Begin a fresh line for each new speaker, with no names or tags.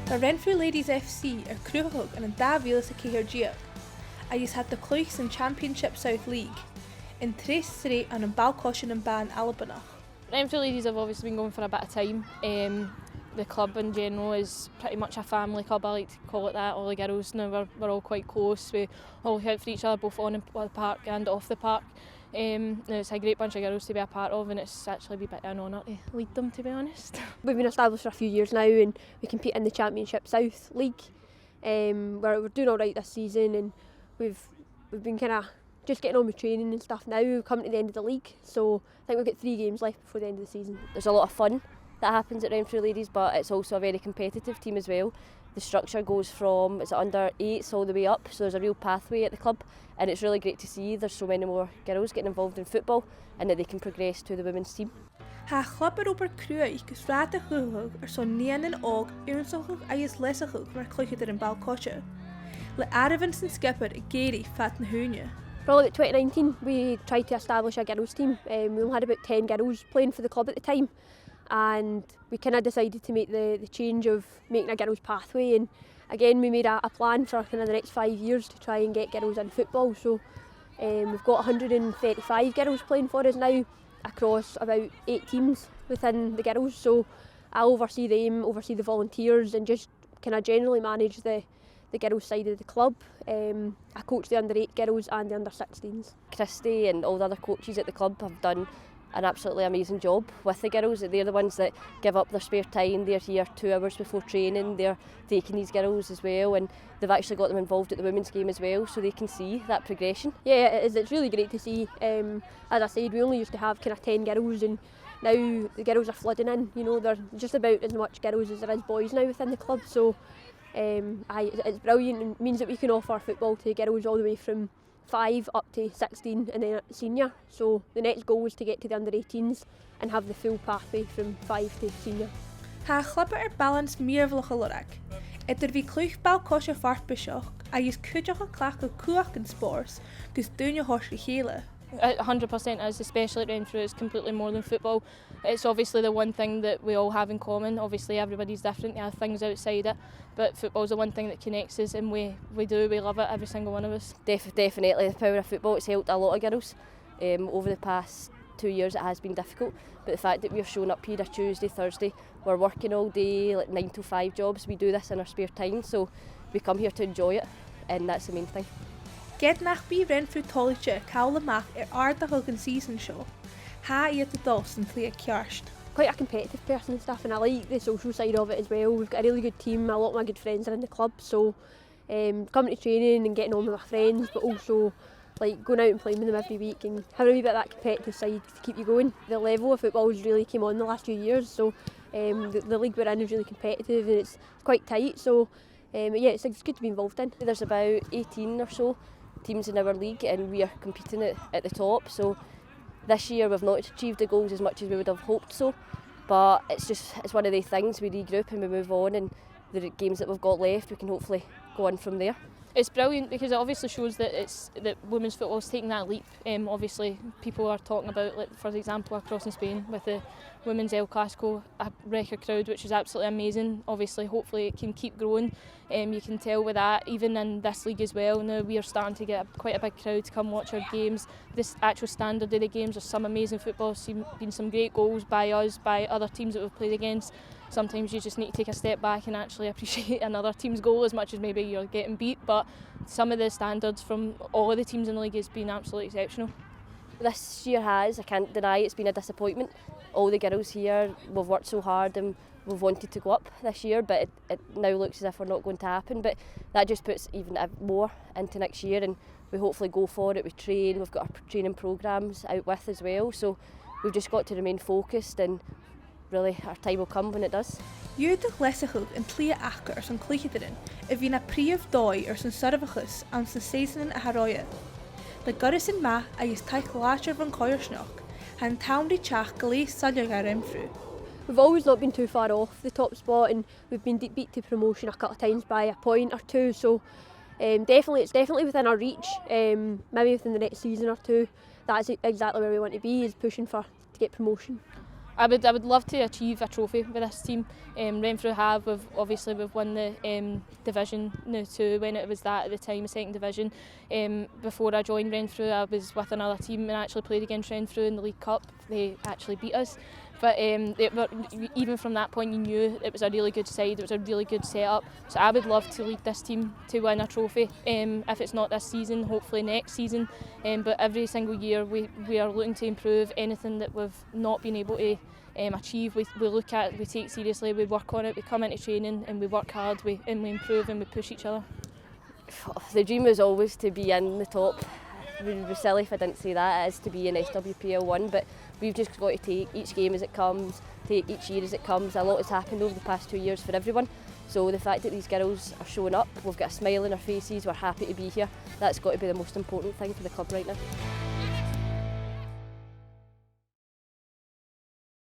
The Renfrew Ladies FC are cruthach and bhios a céir agus had the cluiche in Championship South League in tres straight and in ball-coise and ALBA.
Renfrew Ladies have obviously been going for a bit of time. The club in general is pretty much a family club, I like to call it that. All the girls now, we're all quite close. We all look out for each other both on the park and off the park. It's a great bunch of girls to be a part of, and it's actually a bit of an honour to lead them, to be honest.
We've been established for a few years now and we compete in the Championship South League. We're doing alright this season, and we've been kind of just getting on with training and stuff now. We've come to the end of the league, so I think we've got 3 games left before the end of the season. There's a lot of fun that happens at Renfrew Ladies, but it's also a very competitive team as well. The structure goes from under 8s all the way up, so there's a real pathway at the club, and it's really great to see there's so many more girls getting involved in football and that they can progress to the women's team.
Ha club over Cruig gus rád a chuthach son nían an og únsachach agus lesachach mar cluiche in ball-coise. Le Aravins and Skipper a Gary fat na húne.
Probably about 2019 we tried to establish a girls team. We only had about 10 girls playing for the club at the time, and we kind of decided to make the change of making a girls pathway, and again we made a plan for kind of the next 5 years to try and get girls in football. So we've got 135 girls playing for us now across about 8 teams within the girls, so I oversee them, oversee the volunteers, and just kind of generally manage the girls side of the club. I coach the under 8 girls and the under 16s. Christy and all the other coaches at the club have done an absolutely amazing job with the girls. They're the ones that give up their spare time. They're here 2 hours before training. They're taking these girls as well, and they've actually got them involved at the women's game as well, so they can see that progression. Yeah, it is. It's really great to see. As I said, we only used to have kind of 10 girls, and now the girls are flooding in. You know, there's just about as much girls as there is boys now within the club, so it's brilliant, and means that we can offer football to girls all the way from 5 up to 16 and then senior. So the next goal is to get to the under 18s and have the full pathway from 5 to senior.
Ha club balance míormhlach a lorach. Idir bhí cluiche ball-coise fart beiseach agus cuideach a clach o cuach an spórs gus dúine hóir chéile.
100% is, especially at Renfrew. It's completely more than football. It's obviously the one thing that we all have in common. Obviously everybody's different, they have things outside it, but football's the one thing that connects us, and we love it, every single one of us.
Definitely the power of football, it's helped a lot of girls. Over the past 2 years it has been difficult, but the fact that we're showing up here a Tuesday, Thursday, we're working all day, like 9 to 5 jobs, we do this in our spare time, so we come here to enjoy it, and that's the main thing.
Get nach bí Renfrew thoirt cawl amach ardachach an season show. Ha iad the dos and play a cearst.
Quite a competitive person and stuff, and I like the social side of it as well. We've got a really good team, a lot of my good friends are in the club, so coming to training and getting on with my friends, but also like going out and playing with them every week and having a wee bit of that competitive side to keep you going. The level of football has really came on the last few years, so the league we're in is really competitive and it's quite tight, so yeah, it's good to be involved in. There's about 18 or so teams in our league, and we are competing at the top, so this year we've not achieved the goals as much as we would have hoped so, but it's one of the things. We regroup and we move on, and the games that we've got left we can hopefully go on from there.
It's brilliant because it obviously shows that women's football is taking that leap. Obviously people are talking about, like, for example, across in Spain with the women's El Clasico, a record crowd, which is absolutely amazing. Obviously hopefully it can keep growing. You can tell with that even in this league as well. Now we are starting to get quite a big crowd to come watch our games. This actual standard of the games, there's some amazing football, been some great goals by us, by other teams that we've played against. Sometimes you just need to take a step back and actually appreciate another team's goal as much as maybe you're getting beat, but some of the standards from all of the teams in the league has been absolutely exceptional.
This year I can't deny it's been a disappointment. All the girls here, we've worked so hard and we've wanted to go up this year, but it now looks as if we're not going to happen, but that just puts even more into next year, and we hopefully go for it. We train, we've got our training programmes out with as well, so we've just got to remain focused, and really our time will come when it does.
Dúireadh leisachach an tlia achar ar san cluiche a bhí na príomh dói ar san sodamhachas an san séasanin a haráide. Le goras in maith agus taich láitir van coirsneach, han towndy teach galés sailleach ar Renfrew.
We've always not been too far off the top spot, and we've been beat to promotion a couple of times by a point or two, so it's definitely within our reach. Maybe within the next season or two, that's exactly where we want to be, is pushing to get promotion.
I would love to achieve a trophy with this team. Renfrew have, we've won the Division now too, when it was that at the time, second division. Before I joined Renfrew, I was with another team and actually played against Renfrew in the League Cup. They actually beat us. But even from that point, you knew it was a really good side, it was a really good setup. So I would love to lead this team to win a trophy. If it's not this season, hopefully next season. But every single year we are looking to improve anything that we've not been able to achieve. We look at it, we take it seriously, we work on it, we come into training and we work hard, and we improve and we push each other.
The dream was always to be in the top. It would be silly if I didn't say that. It is to be in SWPL 1, but we've just got to take each game as it comes, take each year as it comes. A lot has happened over the past 2 years for everyone, so the fact that these girls are showing up, we've got a smile on our faces, we're happy to be here, that's got to be the most important thing for the club right now.